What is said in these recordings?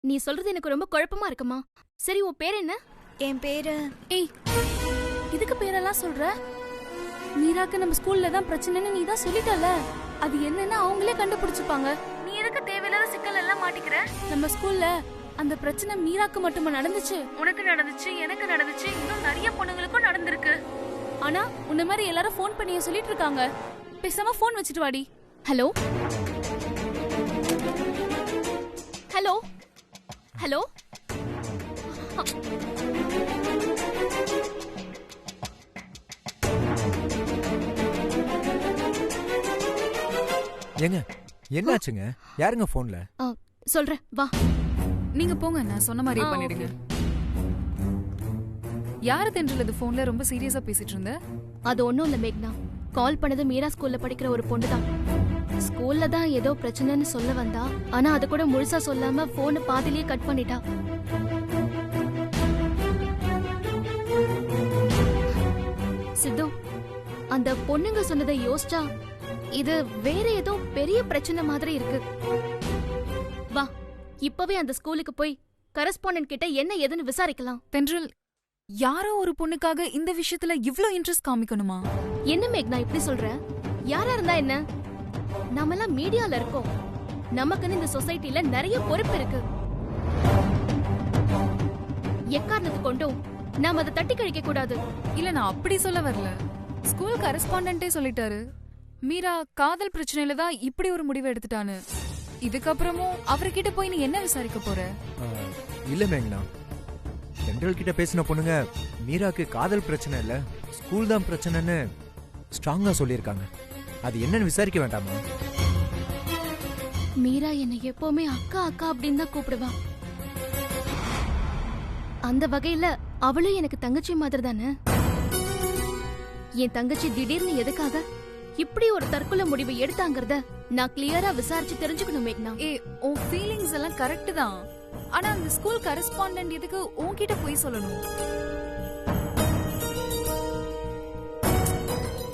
நீ சொல்றது எனக்கு ரொம்ப குழப்பமா இருக்குமா. சரி, உன் பேர் என்ன? என் பேரு ஏய், இதுக்கு பேரெல்லாம் சொல்ற? மீராக்கு நம்ம ஸ்கூல்ல தான் பிரச்சனைன்னு நீ தான் சொல்லிட்டல. அது என்னன்னா அவங்களே கண்டுபிடிச்சுப்பாங்க. நீ எதுக்கு தேவையில்லாத சிக்கல் எல்லாம் மாட்டிக்கிற? நம்ம ஸ்கூல்ல அந்த பிரச்சனை மீராக்கு மட்டுமா நடந்துச்சு? உனக்கு நடந்துச்சு, எனக்கு நடந்துச்சு, இன்னும் நிறைய பொண்ணுங்களுக்கும் நடந்திருக்கு. ஆனா உன்ன மாதிரி எல்லாரும் ஃபோன் பண்ணி சொல்லிட்டு இருக்காங்க. பேசாம ஃபோன் வச்சுட்டு வாடி. Hello hello hello. ஏங்க என்னாச்சுங்க? யாருங்க போன்ல? சொல்றேன் வா. நீங்க போங்க, நான் சொன்ன மாதிரியே பண்ணிடுங்க. யாரு தென்றல் இது போன்ல ரொம்ப சீரியஸா பேசிட்டு இருந்த? அது ஒண்ணும் இல்ல மேக்னா. கால் பண்ணது மீரா ஸ்கூல்ல படிக்கிற ஒரு பொண்ணு தான். ஸ்கூல்ல தான் ஏதோ பிரச்சனைன்னு சொல்ல வந்தா, ஆனா அது கூட முழுசா சொல்லாம போன் பாதியிலேயே கட் பண்ணிட்டா. சித்து, அந்த பொண்ணுங்க சொன்னதை யோசிச்சா இது வேற ஏதோ பெரிய பிரச்சனை மாதிரி இருக்கு. வா, இப்பவே அந்த ஸ்கூலுக்கு போய் கரஸ்பாண்டன்ட் கிட்ட என்ன ஏதுன்னு விசாரிக்கலாம். தென்றல், யாரோ ஒரு பொண்ணுக்காக இந்த விஷயத்துல இவ்ளோ இன்ட்ரெஸ்ட் காமிக்கணுமா? என்ன மேக்னா இப்படி சொல்ற? யாரா இருந்தா என்ன? நாமெல்லாம் மீடியால இருக்கோம். நமக்குன்னு இந்த சொசைட்டில நிறைய பொறுப்பு இருக்கு. எக்காரணத்து கொண்டும் நாம அதை தட்டி கழிக்க கூடாது. இல்ல, நான் அப்படி சொல்ல வரல. ஸ்கூல் கரஸ்பாண்டன்ட்டே சொல்லிட்டாரு, மீரா காதல் பிரச்சனையில தான் இப்படி ஒரு முடிவு எடுத்துட்டான்னு. இதுக்கப்புறமும் அவர்கிட்ட போய் நீ என்ன விசாரிக்க போற? இல்ல மேங்கண்ணா, தென்றல் கிட்ட பேசின பொண்ணுங்க மீராக்கு காதல் பிரச்சனை இல்ல, ஸ்கூல் தான் பிரச்சனைன்னு ஸ்ட்ராங்கா சொல்லியிருக்காங்க. அது என்னன்னு விசாரிக்க வேண்டாமா? மீரா என்னை எப்பவுமே அக்கா அக்கா அப்படின்னு தான் கூப்பிடுவா. அந்த வகையில அவளும் எனக்கு தங்கச்சி மாதிரி தானே. என் தங்கச்சி திடீர்னு எதுக்காக இப்படி ஒரு தற்கொலை முடிவை எடுத்தாங்கறத நான் கிளியரா விசாரிச்சு தெரிஞ்சுக்கணும் மேக்னா. உன் ஃபீலிங்ஸ் எல்லாம் கரெக்ட் தான். ஆனா அந்த ஸ்கூல் கரஸ்பாண்டன்ட் எதுக்கு உன்கிட்ட போய் சொல்லணும்?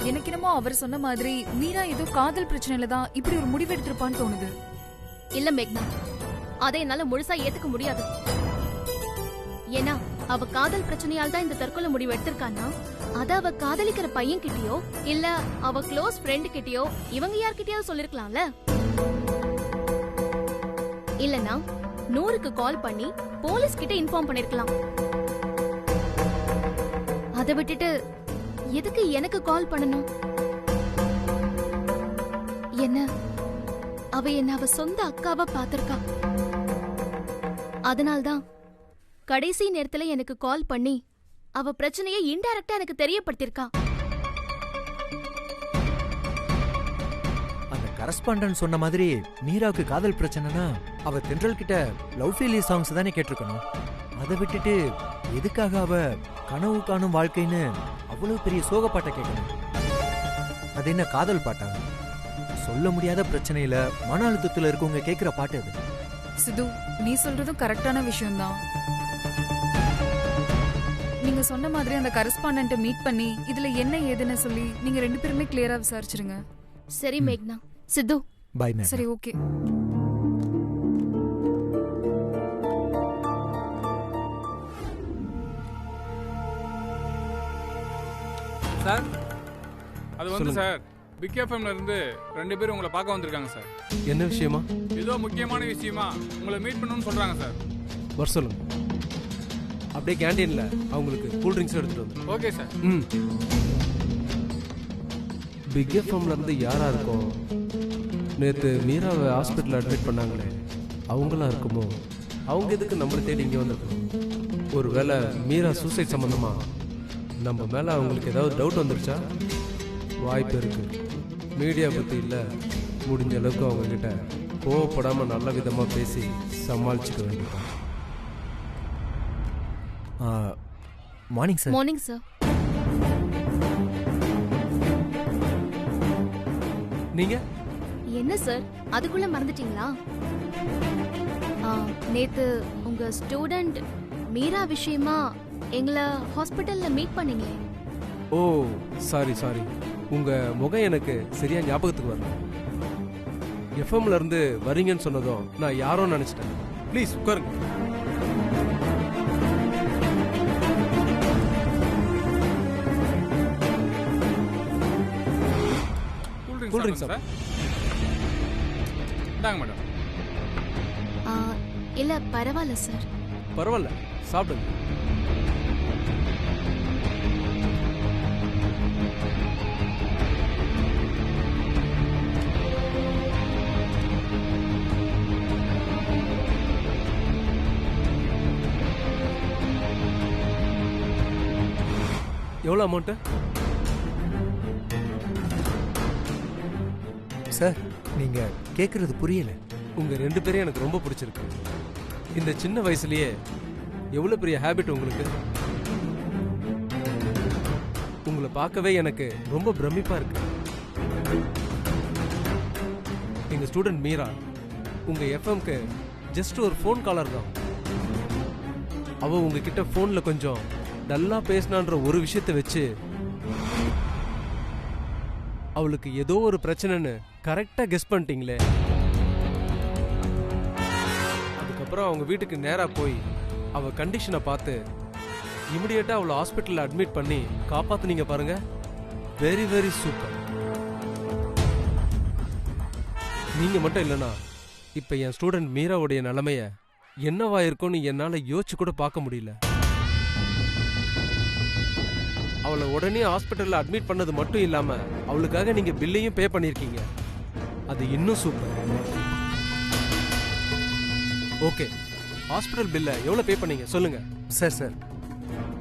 எனக்கு என்னமோ அவர் சொன்ன மாதிரி மீரா ஏதோ காதல் பிரச்சனையில தான் இப்படி ஒரு முடிவு எடுத்திருப்பான்னு தோணுது. இல்ல மேக்னா, அதை என்னால முழுசா ஏத்துக்க முடியாது. ஏன்னா அவ காதல் பிரச்சனையால் தான் இந்த தற்கொலை முடிவு எடுத்திருக்கான்னா, அத அவ காதலிக்கிற பையன் கிட்டயோ இல்ல அவ க்ளோஸ் ஃப்ரெண்ட் கிட்டயோ இவங்க யார்கிட்டயாவது சொல்லிருக்கலாம்ல. இல்லனா 100க்கு கால் பண்ணி போலீஸ் கிட்ட இன்ஃபார்ம் பண்ணிருக்கலாம். அதை விட்டுட்டு எதுக்கு எனக்கு கால் பண்ணணும்? என்ன அவ சொந்த அக்காவா பாத்திருக்கா. அதனால்தான் கடைசி நேரத்துல எனக்கு கால் பண்ணி அவ பிரச்சனையை இன்டைரக்டா எனக்கு தெரியப்படுத்திருக்கா. அந்த கரஸ்பாண்டன்ட் சொன்ன மாதிரி மீராவுக்கு காதல் பிரச்சனைனா அவ தென்றல் கிட்ட லவ் ஃபெயிலியர் சாங்ஸ் தானே கேட்டிருக்கணும். அதை விட்டுட்டு எதுக்காக அவ கனவு காணும் வாழ்க்கைன்னு அவ்வளவு பெரிய சோகப்பாட்டை கேட்கணும்? அது என்ன காதல் பாட்டா? சொல்ல முடியாத பிரச்சனையில மன அழுத்தத்துல இருக்கவங்க கேட்கிற பாட்டு அது. சிது, நீ சொல்றதும் கரெக்டான விஷயம்தான். நீங்க சொன்ன மாதிரி அந்த கரஸ்பாண்டன்ட்ட மீட் பண்ணி இதுல என்ன ஏதுன்னு சொல்லி நீங்க 2 பேருமே கிளியரா விசாரிச்சிருங்க. சரி மேக்னா. சித்து, பை மேம். சரி, ஓகே. சார், அது வந்து சார் பிக் எஃப்எம்ல இருந்து 2 பேரும் உங்களை பார்க்க வந்திருக்காங்க சார். என்ன விஷயமா? ஏதோ முக்கியமான விஷயமா உங்களை மீட் பண்ணணும்னு சொல்றாங்க சார். வர சொல்லுங்க. அப்படியே கேண்டீன்ல அவங்களுக்கு கூல் ட்ரிங்க்ஸ் எடுத்துட்டு வந்து. Okay sir. பிக் எஃப்எம்ல இருந்து யாரா இருக்கும்? நேற்று மீராவை ஹாஸ்பிட்டல் அட்மிட் பண்ணாங்களே, அவங்களா இருக்குமோ? அவங்க எதுக்கு நம்மளை தேடி இங்கே வந்திருக்கோம்? ஒருவேளை மீரா சூசைட் சம்பந்தமா நம்ம மேலே அவங்களுக்கு ஏதாவது டவுட் வந்துருச்சா? வாய்ப்பு இருக்கு. மீடியா பற்றி இல்லை, முடிஞ்ச அளவுக்கு அவங்கக்கிட்ட கோவப்படாமல் நல்ல விதமாக பேசி சமாளிச்சுக்க வேண்டியதான். Morning sir. Morning sir. நீங்க என்ன சார் அதுக்குள்ள மறந்துட்டீங்களா? நேத்து உங்க ஸ்டூடெண்ட் மீரா விஷயமா எங்களை ஹாஸ்பிட்டல்ல மீட் பண்ணீங்களே. ஓ, சாரி. உங்கள் முகம் எனக்கு சரியாக ஞாபகத்துக்கு வரல. எஃப்எம்ல இருந்து வரீங்கன்னு சொன்னதும் நான் யாரோ நினச்சிட்டேன். ப்ளீஸ் உட்காருங்க. Cool drinks sir. இந்தாங்க மேடம். இல்ல பரவாயில்ல சார். பரவாயில்ல, சாப்பிடுங்க. எவ்வளோ அமௌண்ட்டு? சார் நீங்க கேக்குறது புரியல. உங்க 2 பேரையும் எனக்கு ரொம்ப பிடிச்சிருக்கு. இந்த சின்ன வயசுலயே எவ்வளவு பெரிய ஹேபிட் உங்களுக்கு. உங்களை பார்க்கவே எனக்கு ரொம்ப பிரமிப்பா இருக்கு. எங்க ஸ்டூடெண்ட் மீரா உங்க எஃப்எம்க்கு ஜஸ்ட் ஒரு ஃபோன் காலர் தான். அவ உங்ககிட்ட ஃபோன்ல கொஞ்சம் நல்லா பேசினான்ற ஒரு விஷயத்தை வச்சு அவளுக்கு ஏதோ ஒரு பிரச்சனைன்னு கரெக்டா கெஸ் பண்ணிட்டீங்களே. அதுக்கப்புறம் அவங்க வீட்டுக்கு நேரா போய் அவ கண்டிஷனை பார்த்து இமிடியேட்டா அவளை ஹாஸ்பிட்டல்ல அட்மிட் பண்ணி காப்பாத்துனீங்க பாருங்க. Very very super. நீங்க மட்டும் இல்லைனா இப்ப என் ஸ்டூடெண்ட் மீராவுடைய நிலைமைய என்னவா இருக்கும்னு என்னால யோசிச்சு கூட பார்க்க முடியல. அவளை உடனே ஹாஸ்பிட்டல்ல அட்மிட் பண்ணது மட்டும் இல்லாம அவளுக்காக நீங்க பில்லையும் பே பண்ணிருக்கீங்க. அது இன்னும் சூப்பர். ஓகே, ஹாஸ்பிட்டல் பில்ல எவ்வளவு பே பண்ணீங்க சொல்லுங்க. சார் சார்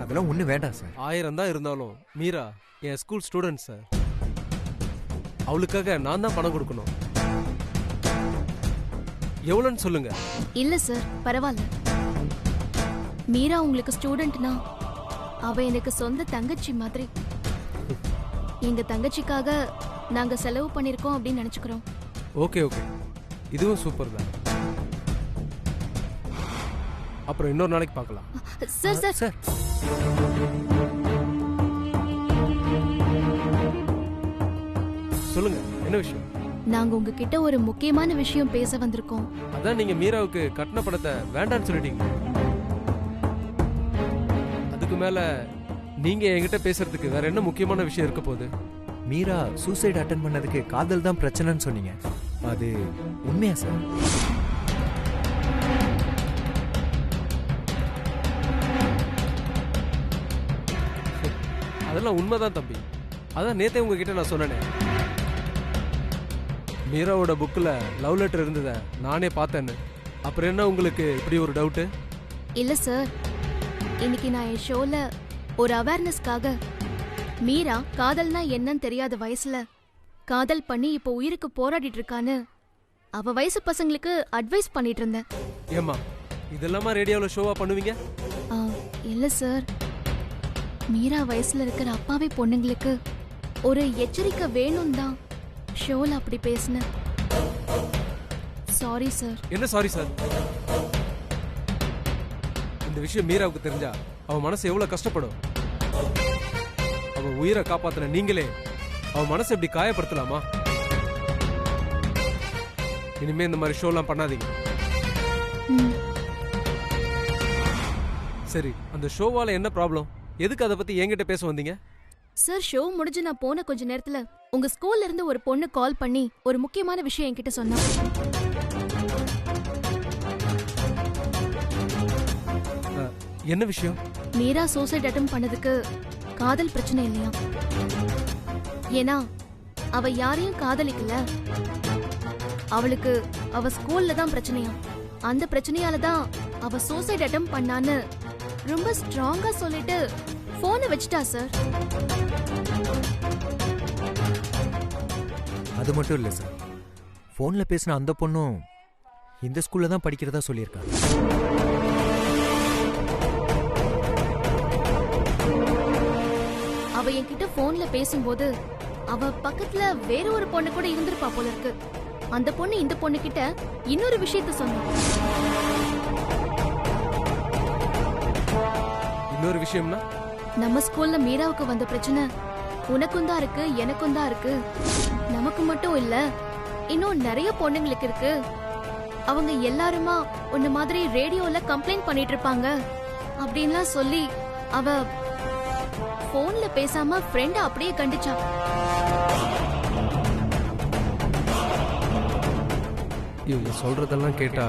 அதெல்லாம் ஒண்ணு வேண்டாம் சார். 1000 தான் இருந்தாலும் மீரா என் ஸ்கூல் ஸ்டூடெண்ட் சார். அவளுக்காக நான் தான் பணம் கொடுக்கணும். எவ்வளவுன்னு சொல்லுங்க. இல்ல சார் பரவாயில்ல. மீரா உங்களுக்கு ஸ்டூடெண்ட்னா அவ எனக்கு சொந்த தங்கச்சி மாதிரி. எங்க தங்கச்சிக்காக நாங்க செலவு பண்ணிருக்கோம் அப்படின்னு நினைச்சுக்கிறோம். ஓகே ஓகே, இதுவும் சூப்பர் தான். அப்புறம் இன்னொரு நாளைக்கு பார்க்கலாம். சார் சார் சார் சொல்லுங்க, என்ன விஷயம்? நாங்க உங்ககிட்ட ஒரு முக்கியமான விஷயம் பேச வந்திருக்கோம். அதான் நீங்க மீராவுக்கு கட்டண பணத்தை வேண்டான்னு சொல்லிட்டீங்க. அதுக்கு மேல நீங்க என்கிட்ட பேசுறதுக்கு வேற என்ன முக்கியமான விஷயம் இருக்க போகுது? மீரா சூசைட் அட்டன் பண்ணதுக்கு காதல் தான் பிரச்சனைன்னு சொன்னீங்க. அது உண்மையா சார்? அதெல்லாம் உண்மைதான் தம்பி. அதான் நேத்தே உங்ககிட்ட நான் சொன்னேனே, மீராவோட புக்கில் லவ் லெட்டர் இருந்ததை நானே பார்த்தேன்னு. அப்புறம் என்ன உங்களுக்கு இப்படி ஒரு டவுட்டு? இல்ல சார், இன்னைக்கு நான் என் ஷோல ஒரு அவேர்னஸ்க்காக மீரா காதல்னா என்னன்னு தெரியாத வயசுல காதல் பண்ணி இப்போ உயிருக்கு போராடிட்டு இருக்கான்னு அவ வயசு பசங்களுக்கு அட்வைஸ் பண்ணிட்டு இருந்தேன். ஏமா இதெல்லாமா ரேடியோவில் ஷோவா பண்ணுவீங்க? இல்ல சார், மீரா வயசுல இருக்கிற அப்பாவி பொண்ணுங்களுக்கு ஒரு எச்சரிக்கை வேணும் தான் ஷோல அப்படி பேசினேன். Sorry sir. என்ன சாரி சார்? இந்த விஷயம் மீராவுக்கு தெரிஞ்சா அவ மனசு எவ்வளவு கஷ்டப்படும். அவ உயிரை காப்பாத்தின நீங்களே அவ மனசை எப்படி காயப்படுத்தலாமா? இனிமே இந்த மாதிரி ஷோலாம் பண்ணாதீங்க. சரி, அந்த ஷோவால என்ன ப்ராப்ளம்? எதுக்கு அதை பத்தி என்கிட்ட பேச வந்தீங்க? சார், ஷோ முடிஞ்சு நான் போன கொஞ்ச நேரத்துல உங்க ஸ்கூல்ல இருந்து ஒரு பொண்ணு கால் பண்ணி ஒரு முக்கியமான விஷயம் என்கிட்ட சொன்னா. என்ன விஷயம்? மீரா சூசைட் அட்டெம்ப்ட் பண்ணதுக்கு காதல் பிரச்சனை இல்லையா? ஏன்னா அவ யாரையும் காதலிக்கல, அவளுக்கு அவ ஸ்கூல்ல தான் பிரச்சனையா. அந்த பிரச்சனையால தான் அவ சூசைட் அட்டெம்ப்ட் பண்ணான்னு ரொம்ப ஸ்ட்ராங்கா சொல்லிட்டு போனை வச்சிட்டா சார். அது மட்டும் இல்ல சார், போன்ல பேசின அந்த பொண்ணும் இந்த ஸ்கூல்ல தான் படிக்கிறதா சொல்லியிருக்காங்க. அவ என்கிட்ட போன்ல பேசும்போது அவ பக்கத்துல வேற ஒரு பொண்ணு கூட இருந்திருப்பா போல இருக்கு. அந்த பொண்ணு இந்த பொண்ணு கிட்ட இன்னொரு விஷயத்த சொன்னா. இன்னொரு விஷயம்னா? நம்ம ஸ்கூல்ல மீராவுக்கு வந்த பிரச்சனை உனக்கும் தான் இருக்கு, எனக்கும் தான் இருக்கு. நமக்கு மட்டும் இல்ல, இன்னும் நிறைய பொண்ணுங்களுக்கு இருக்கு. அவங்க எல்லாருமா உன்ன மாதிரி ரேடியோல கம்ப்ளைண்ட் பண்ணிட்டு இருப்பாங்க அப்படின்லாம் சொல்லி அவ போன்ல பேசாம ஃப்ரெண்ட அப்படியே கண்டிச்சா. இவங்க சொல்றதெல்லாம் கேட்டா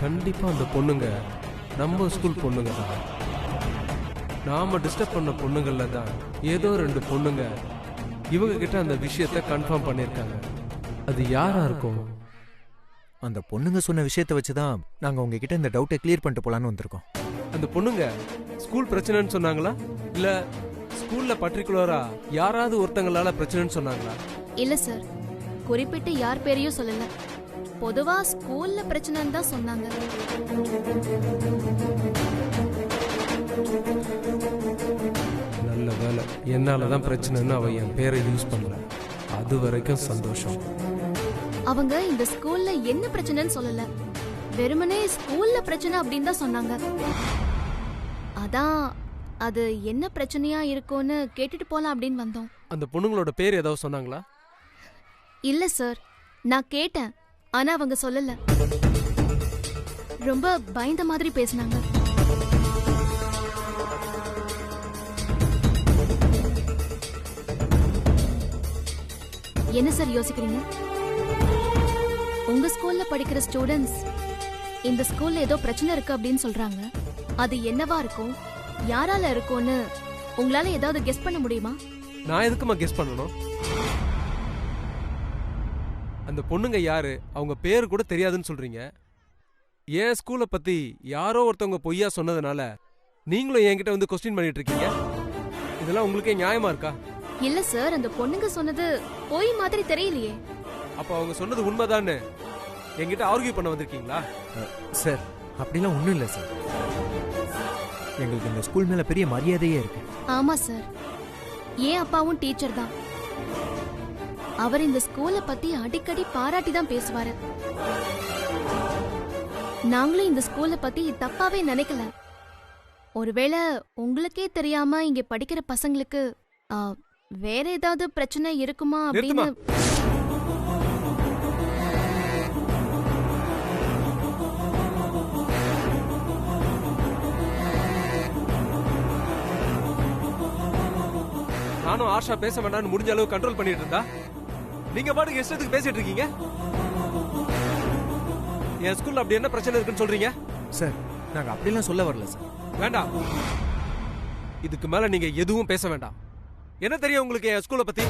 கண்டிப்பா அந்த பொண்ணுங்க நம்ம ஸ்கூல் பொண்ணுங்க தான். நாம டிஸ்டர்ப் பண்ண பொண்ணுங்கள்ல தான் ஏதோ 2 பொண்ணுங்க இவங்க கிட்ட அந்த விஷயத்த கன்ஃபார்ம் பண்ணிருக்காங்க. அது யாரா இருக்கும்? அந்த பொண்ணுங்க சொன்ன விஷயத்தை வச்சுதான் நாங்க உங்ககிட்ட இந்த டவுட்டை கிளியர் பண்ணிட்டு போலான்னு வந்திருக்கோம். அந்த பொண்ணுங்க ஸ்கூல் பிரச்சனைன்னு சொன்னாங்களா, இல்ல ஸ்கூல்ல பர்டிகுலரா யாராவது ஒருத்தங்களால பிரச்சனைன்னு சொன்னாங்களா? இல்ல சார், குறிப்பிட்டு யார் பேரையும் சொல்லல. பொதுவா ஸ்கூல்ல பிரச்சனைன்னு தான் சொன்னாங்க. நல்ல வேலை, என்னாலதான் பிரச்சனைன்னு அவ என் பேரை யூஸ் பண்ணல. அது வரைக்கும் சந்தோஷம். அவங்க இந்த ஸ்கூல்ல என்ன பிரச்சனைன்னு சொல்லல, வெறுமனே ஸ்கூல்ல பிரச்சனை அப்படின்னு தான் சொன்னாங்க. அதான் அது என்ன பிரச்சனையா இருக்கும்னு கேட்டுட்டு போலாம் அப்படின்னு வந்தோம். அந்த பொண்ணுங்களோட பேர் ஏதாவது சொன்னாங்களா? இல்ல சார், நான் கேட்டேன், ஆனா அவங்க சொல்லல. ரொம்ப பயந்த மாதிரி பேசினாங்க. என்ன சார் யோசிக்கிறீங்க? உங்க ஸ்கூல்ல படிக்கிற ஸ்டூடெண்ட்ஸ் இந்த ஸ்கூல்ல ஏதோ பிரச்சனை இருக்கு அப்படின்னு சொல்றாங்க. அது என்னவா இருக்கும், யாரால இருக்கும்னு உங்களால ஏதாவது கெஸ் பண்ண முடியுமா? நான் எதுக்குமா கெஸ் பண்ணணும்? அந்த பொண்ணுங்க யாரு, அவங்க பேரு கூட தெரியாதுன்னு சொல்றீங்க. என் ஸ்கூலை பத்தி யாரோ ஒருத்தவங்க பொய்யா சொன்னதுனால நீங்களும் என்கிட்ட வந்து கொஸ்டின் பண்ணிட்டு இருக்கீங்க. இதெல்லாம் உங்களுக்கே நியாயமா இருக்கா? இல்ல சார், அந்த பொண்ணுங்க சொன்னது பொய் மாதிரி தெரியலையே. அப்ப அவங்க சொன்னது உண்மைதான்னு என்கிட்ட ஆர்கியூ பண்ண வந்திருக்கீங்களா? சார், அப்படிலாம் ஒண்ணும் இல்லை சார். எங்களுக்கு இந்த ஸ்கூல் மேல பெரிய மரியாதையே இருக்கு. ஆமா சார், என் அப்பாவும் டீச்சர் தான். அவர் இந்த ஸ்கூலை பத்தி அடிக்கடி பாராட்டி தான் பேசுவாரு. நாங்களும் இந்த ஸ்கூலை பத்தி தப்பாவே நினைக்கல. ஒருவேளை உங்களுக்கே தெரியாம இங்க படிக்கிற பசங்களுக்கு வேற ஏதாவது பிரச்சனை இருக்குமா அப்படின்னு. நானும் ஆஷா பேச வேண்டாம்னு முடிஞ்ச அளவு கண்ட்ரோல் பண்ணிட்டு இருந்தா நீங்க பாட்டுக்கு இஷ்டத்துக்கு பேசிட்டு இருக்கீங்க. என் ஸ்கூல்ல அப்படி என்ன பிரச்சனை இருக்குன்னு சொல்றீங்க? சார், நாங்க அப்படிலாம் சொல்ல வரல சார். வேண்டாம், இதுக்கு மேல நீங்க எதுவும் பேச வேண்டாம். என்ன தெரியும் உங்களுக்கு என் ஸ்கூலை பத்தி?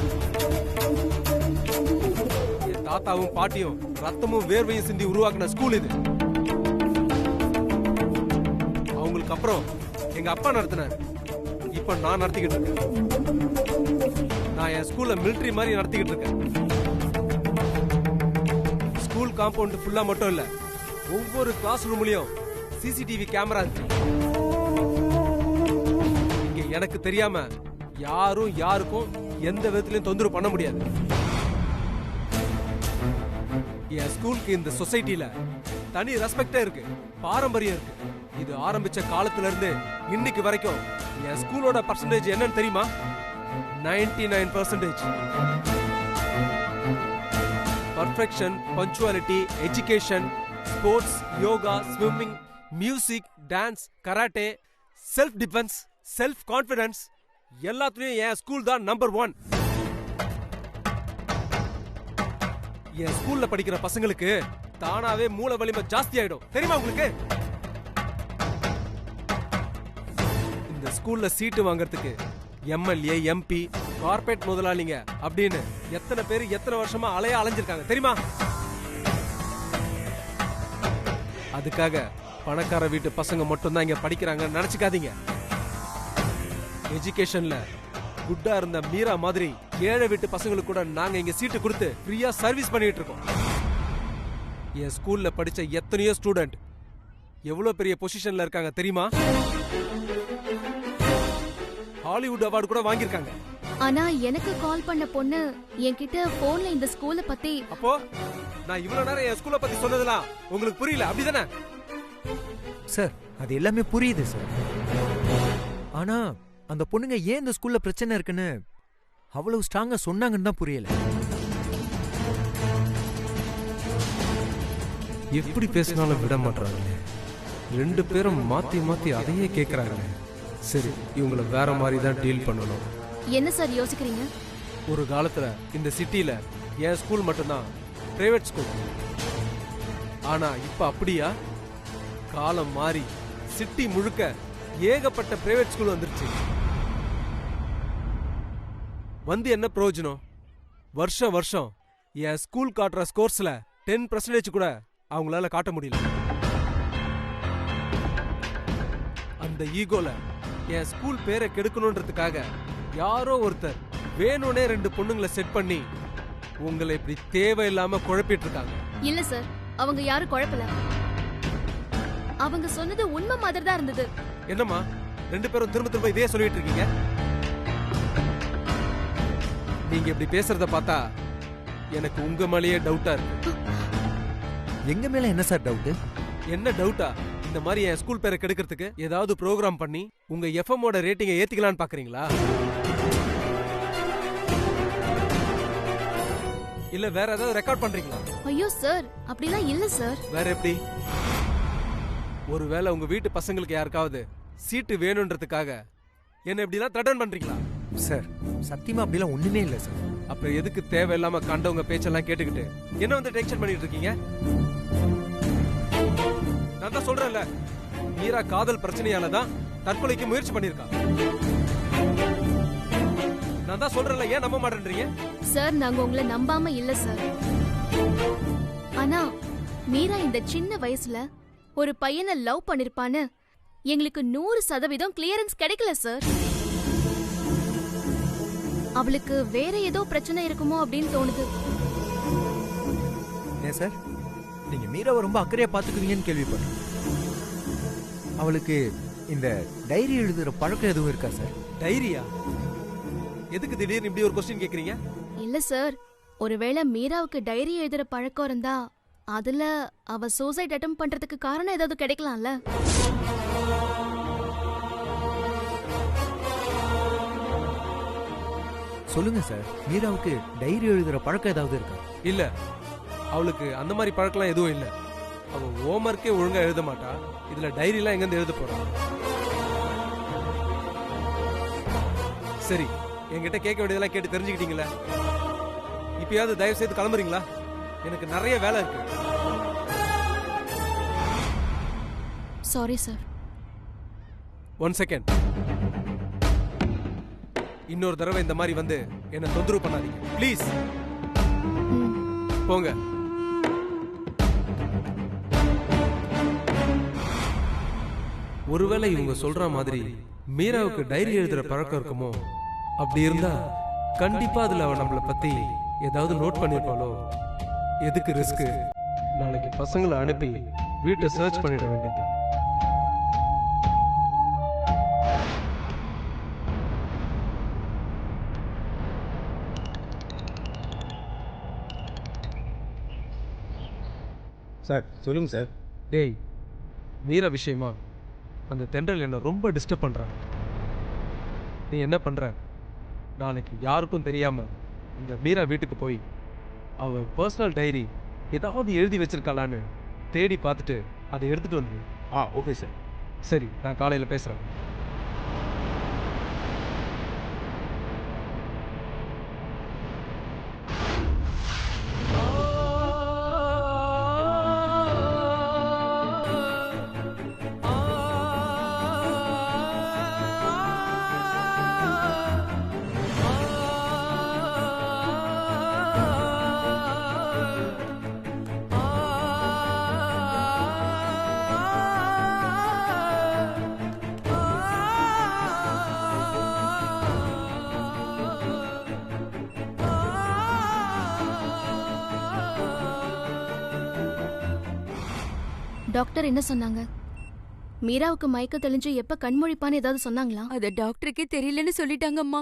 என் தாத்தாவும் பாட்டியும் ரத்தமும் வேர்வையும் சிந்தி உருவாக்குன ஸ்கூல் இது. அவங்களுக்கு அப்புறம் எங்க அப்பா நடத்தினாரு, இப்ப நான் நடத்திக்கிட்டு இருக்கேன். நான் என் ஸ்கூல்ல மிலிட்டரி மாதிரி நடத்திக்கிட்டு இருக்கேன். ஸ்கூல் காம்பவுண்ட் ஃபுல்லா மட்டும் இல்ல, ஒவ்வொரு கிளாஸ் ரூம்லயும் சிசிடிவி கேமரா இருக்கு. இங்க எனக்கு தெரியாம யாரும் யாருக்கும் எந்த விதத்திலையும் தொந்தரவு பண்ண முடியாது. என் ஸ்கூலுக்கு இந்த சொசைட்டில தனி ரெஸ்பெக்டே இருக்கு, பாரம்பரியம் இருக்கு. இது ஆரம்பிச்ச காலத்துல இருந்து இன்னைக்கு வரைக்கும் என் ஸ்கூலோட பர்சன்டேஜ் என்னன்னு தெரியுமா? 99%. Perfection, punctuality, education, sports, yoga, swimming, music, dance, karate, self defence, self confidence, எல்லாத்துலயும் என் ஸ்கூல் தான் நம்பர் 1. என் ஸ்கூல்ல படிக்கிற பசங்களுக்கு தானாவே மூளை வலிமை ஜாஸ்தி ஆயிடும், தெரியுமா உங்களுக்கு? இந்த ஸ்கூல்ல சீட்டு வாங்கறதுக்கு எம்எல்ஏ, எம்பி, கார்பரேட் முதலாளிங்க அப்படின்னு எத்தனை பேர் எத்தனை வருஷமா அலைஞ்சிருக்காங்க தெரியுமா? அதுக்காக பணக்கார வீட்டு பசங்க மட்டும் தான் இங்க படிக்கிறாங்க நினைச்சுக்காதீங்க. எஜுகேஷன்ல குட்டா இருந்த மீரா மாதிரி ஏழை வீட்டு பசங்களுக்கு கூட நாங்க இங்க சீட்டு கொடுத்து ஃப்ரீயா சர்வீஸ் பண்ணிட்டு இருக்கோம். என் ஸ்கூல்ல படிச்ச எத்தனையோ ஸ்டூடெண்ட் எவ்வளவு பெரிய பொசிஷன்ல இருக்காங்க தெரியுமா? ஹாலிவுட் அவார்டு கூட வாங்கியிருக்காங்க. ஆனா எனக்கு கால் பண்ண பொண்ணு என்கிட்ட போன்ல இந்த ஸ்கூலை பத்தி. அப்போ நான் இவ்வளவு நேரம் என் ஸ்கூலை பத்தி சொன்னதெல்லாம் உங்களுக்கு புரியல, அப்படிதானே? சார், அது எல்லாமே புரியுது சார். ஆனா அந்த பொண்ணுங்க ஏன் இந்த ஸ்கூல்ல பிரச்சனை இருக்குன்னு அவ்வளவு ஸ்ட்ராங்கா சொன்னாங்கன்னு தான் புரியல. எப்படி பேசினாலும் விட மாட்டாங்களே. 2 பேரும் மாத்தி மாத்தி அதையே கேட்குறாங்களே. சரி, இவங்களை வேற மாதிரி தான் டீல் பண்ணணும். என்ன சார் யோசிக்கிறீங்க? ஒரு காலத்துல இந்த சிட்டில என் ஸ்கூல் மட்டும்தான் பிரைவேட் ஸ்கூல். ஆனா இப்ப அப்படியா? காலம் மாறி சிட்டி முழுக்க ஏகப்பட்ட பிரைவேட் ஸ்கூல் வந்துருச்சு. வந்து என்ன பிரயோஜனம்? வருஷம் வருஷம் என் ஸ்கூல் காட்டுற ஸ்கோர்ஸ்ல 10% கூட அவங்களால காட்ட முடியல. அந்த ஈகோல என் ஸ்கூல் பேரை கெடுக்கணும்ன்றதுக்காக யாரோ ஒருத்தர் வேணும்னே 2 பொண்ணுங்களை செட் பண்ணி உங்களை இப்படி தேவையில்லாம குழப்பிட்டு இருக்காங்க. இல்ல சார், அவங்க யாரும் குழப்பல. அவங்க சொன்னது உண்மை மாதிரி தான் இருந்தது. என்னம்மா 2 பேரும் திரும்ப திரும்ப இதே சொல்லிட்டு இருக்கீங்க? நீங்க இப்படி பேசுறத பார்த்தா எனக்கு உங்க மேலேயே டவுட்டா இருக்கு. எங்க மேல என்ன சார் டவுட்? என்ன டவுட்டா? இந்த மாதிரி என் ஸ்கூல் பேரை கெடுக்கிறதுக்கு ஏதாவது ப்ரோக்ராம் பண்ணி உங்க எஃப்எம் ஓட ரேட்டிங்கை ஏத்திக்கலாம்னு பாக்குறீங்களா? இல்ல வேற ஏதாவது ரெக்கார்ட் பண்றீங்களா? ஐயோ சார், அப்படிலாம் இல்ல சார். வேற எப்படி? ஒருவேளை உங்க வீட்டு பசங்களுக்கு யாருக்காவது சீட்டு வேணும்ன்றதுக்காக என்ன இப்படிலாம் த்ரெட்டன் பண்றீங்களா? சார் சத்தியமா அப்படிலாம் ஒண்ணுமே இல்ல சார். அப்புறம் எதுக்கு தேவையில்லாம கண்டவங்க பேச்செல்லாம் கேட்டுக்கிட்டு என்ன வந்து டென்ஷன் பண்ணிட்டு இருக்கீங்க? நான் தான் சொல்றேன்ல, மீரா காதல் பிரச்சனையால தான் தற்கொலைக்கு முயற்சி பண்ணிருக்கா. நான் தான் சொல்றேன்ல, ஏன் நம்ப மாட்டேன்றீங்க? சார், நாங்க உங்களை நம்பாம இல்ல சார். ஆனா மீரா இந்த சின்ன வயசுல ஒரு பையனை லவ் பண்ணிருப்பான்னு எங்களுக்கு 100% கிளியரன்ஸ் கிடைக்கல சார். அவளுக்கு வேற ஏதோ பிரச்சனை இருக்குமோ அப்படின்னு தோணுது. ஏன் சார், நீங்க மீராவை ரொம்ப அக்கறையா பாத்துக்குவீங்கன்னு கேள்விப்பட்டேன். அவளுக்கு இந்த டைரி எழுதுற பழக்கம் எதுவும் இருக்கா சார்? டைரியா? எதுக்கு திடீர்னு இப்படி ஒரு கொஸ்டின் கேக்குறீங்க? இல்ல சார், ஒருவேளை மீராவுக்கு டைரி எழுதுற பழக்கம் இருந்தா அதுல அவ சூசைட் அட்டெம்ப்ட் பண்றதுக்கு காரணம் ஏதாவது கிடைக்கலாம்ல? சொல்லுங்க சார், மீராவுக்கு டைரி எழுதுற பழக்கம் ஏதாவது இருக்கா? இல்ல, அவளுக்கு அந்த மாதிரி பழக்கம் எதுவும் இல்ல. அவ ஹோம்வொர்க்கே ஒழுங்கா எழுத மாட்டா. இதுல டைரி எல்லாம் எங்க இருந்து எழுத போறா? சரி, என்கிட்ட கேட்க வேண்டியதெல்லாம் கேட்டு தெரிஞ்சுக்கிட்டீங்களா? இப்பயாவது தயவு செய்து கிளம்புறீங்களா? எனக்கு நிறைய வேலை இருக்கு. Sorry sir. 1 செகண்ட். இன்னொரு தடவை இந்த மாதிரி வந்து என்ன தொந்தரவு பண்ணாதீங்க ப்ளீஸ். போங்க. ஒருவேளை இவங்க சொல்ற மாதிரி மீராவுக்கு டைரி எழுதுற பழக்கம் இருக்குமோ? அப்படி இருந்தா கண்டிப்பா அதுல அவ நம்மளை பத்தி ஏதாவது நோட் பண்ணிருப்பாளோ? எதுக்கு ரிஸ்க்? நாளைக்கு பசங்களை அனுப்பி வீட்டை சர்ச் பண்ணிட வேண்டியது. சார் சொல்லுங்க சார். டேய், மீரா விஷயமா அந்த தென்றல் என்ன ரொம்ப டிஸ்டர்ப் பண்றான். நீ என்ன பண்ற? நாளைக்கு யாருக்கும் தெரியாம இந்த மீரா வீட்டுக்கு போய் அவ பர்சனல் டைரி ஏதாவது எழுதி வச்சிருக்காளான்னு தேடி பார்த்துட்டு அதை எடுத்துட்டு வந்து. Okay sir. சரி, நான் காலையில் பேசுறேன். டாக்டர் என்ன சொன்னாங்க? மீராவுக்கு மயக்க தெளிஞ்சு எப்ப கண்மொழிப்பான்னு ஏதாவது சொன்னாங்களா? அத டாக்டருக்கே தெரியலன்னு சொல்லிட்டாங்கம்மா.